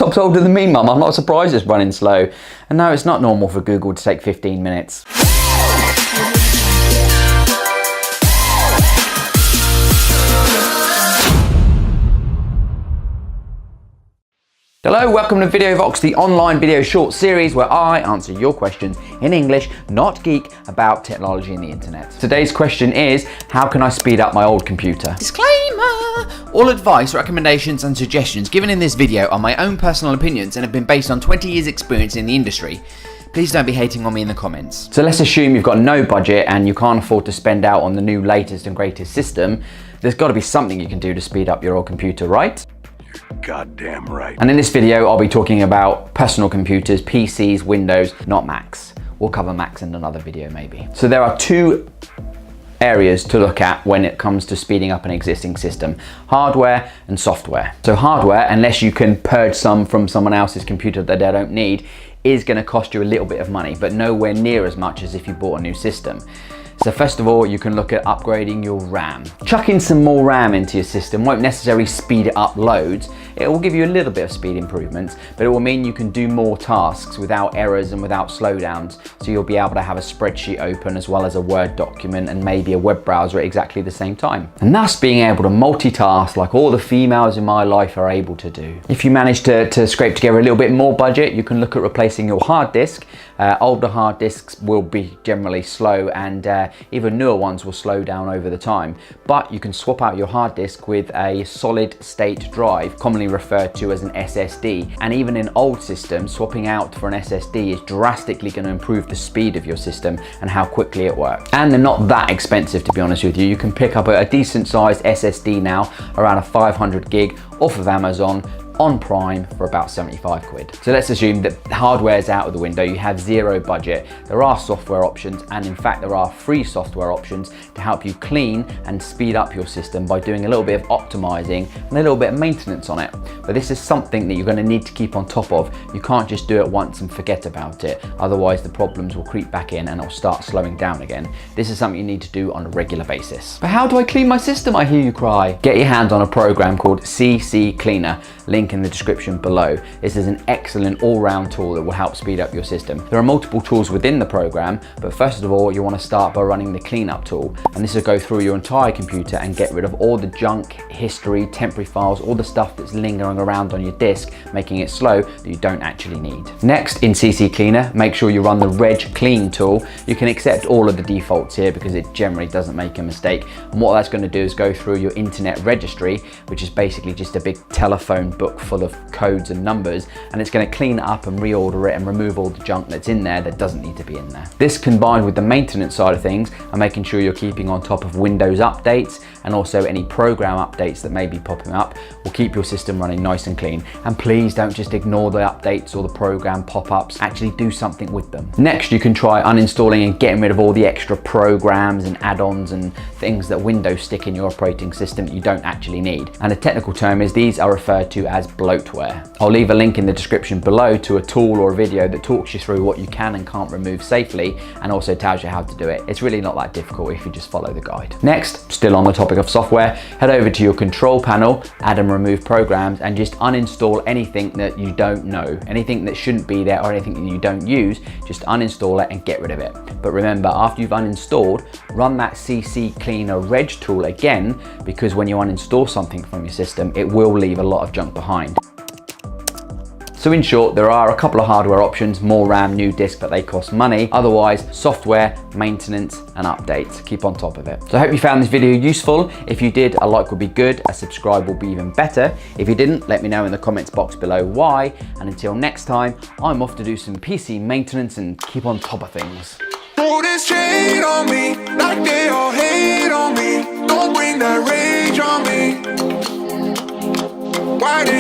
laptop's older than me, Mum. I'm not surprised it's running slow. And no, it's not normal for Google to take 15 minutes. Hello, welcome to VideoVOX, the online video short series where I answer your questions in English, not geek, about technology and the internet. Today's question is, how can I speed up my old computer? Disclaimer! All advice, recommendations and suggestions given in this video are my own personal opinions and have been based on 20 years experience in the industry. Please don't be hating on me in the comments. So let's assume you've got no budget and you can't afford to spend out on the new latest and greatest system. There's got to be something you can do to speed up your old computer, right? Goddamn right. And in this video, I'll be talking about personal computers, PCs, Windows, not Macs. We'll cover Macs in another video maybe. So there are two areas to look at when it comes to speeding up an existing system: hardware and software. So hardware, unless you can purge some from someone else's computer that they don't need, is going to cost you a little bit of money, but nowhere near as much as if you bought a new system. So first of all, you can look at upgrading your RAM. Chucking some more RAM into your system won't necessarily speed it up loads. It will give you a little bit of speed improvements, but it will mean you can do more tasks without errors and without slowdowns. So you'll be able to have a spreadsheet open as well as a Word document and maybe a web browser at exactly the same time. And thus being able to multitask like all the females in my life are able to do. If you manage to scrape together a little bit more budget, you can look at replacing your hard disk. Older hard disks will be generally slow, and even newer ones will slow down over the time. But you can swap out your hard disk with a solid state drive, commonly referred to as an SSD. And even in old systems, swapping out for an SSD is drastically going to improve the speed of your system and how quickly it works. And they're not that expensive, to be honest with you. You can pick up a decent sized SSD now, around a 500 gig off of Amazon, on Prime for about 75 quid. So let's assume that hardware is out of the window, you have zero budget. There are software options, and in fact there are free software options to help you clean and speed up your system by doing a little bit of optimizing and a little bit of maintenance on it. But this is something that you're going to need to keep on top of. You can't just do it once and forget about it, otherwise the problems will creep back in and it'll start slowing down again. This is something you need to do on a regular basis. But how do I clean my system, I hear you cry? Get your hands on a program called CC Cleaner, link in the description below. This is an excellent all-round tool that will help speed up your system. There are multiple tools within the program, but first of all you want to start by running the cleanup tool, and this will go through your entire computer and get rid of all the junk, history, temporary files, all the stuff that's lingering around on your disk, making it slow that you don't actually need. Next, in CC Cleaner, make sure you run the Reg Clean tool. You can accept all of the defaults here because it generally doesn't make a mistake, and what that's going to do is go through your internet registry, which is basically just a big telephone book full of codes and numbers, and it's going to clean it up and reorder it and remove all the junk that's in there that doesn't need to be in there. This, combined with the maintenance side of things and making sure you're keeping on top of Windows updates and also any program updates that may be popping up, will keep your system running nice and clean. And please don't just ignore the updates or the program pop-ups, actually do something with them. Next, you can try uninstalling and getting rid of all the extra programs and add-ons and things that Windows stick in your operating system that you don't actually need. And a technical term is these are referred to as bloatware. I'll leave a link in the description below to a tool or a video that talks you through what you can and can't remove safely, and also tells you how to do it. It's really not that difficult if you just follow the guide. Next, still on the topic of software, head over to your control panel, add and remove programs, and just uninstall anything that you don't know, anything that shouldn't be there or anything that you don't use. Just uninstall it and get rid of it. But remember, after you've uninstalled, run that CC Cleaner Reg tool again, because when you uninstall something from your system, it will leave a lot of junk behind. So in short, there are a couple of hardware options: more RAM, new disk, but they cost money. Otherwise, software, maintenance, and updates. Keep on top of it. So I hope you found this video useful. If you did, a like would be good, a subscribe will be even better. If you didn't, let me know in the comments box below why. And until next time, I'm off to do some PC maintenance and keep on top of things. Throw this shade on me, like they all hate on me. Don't bring that rage on me. Why did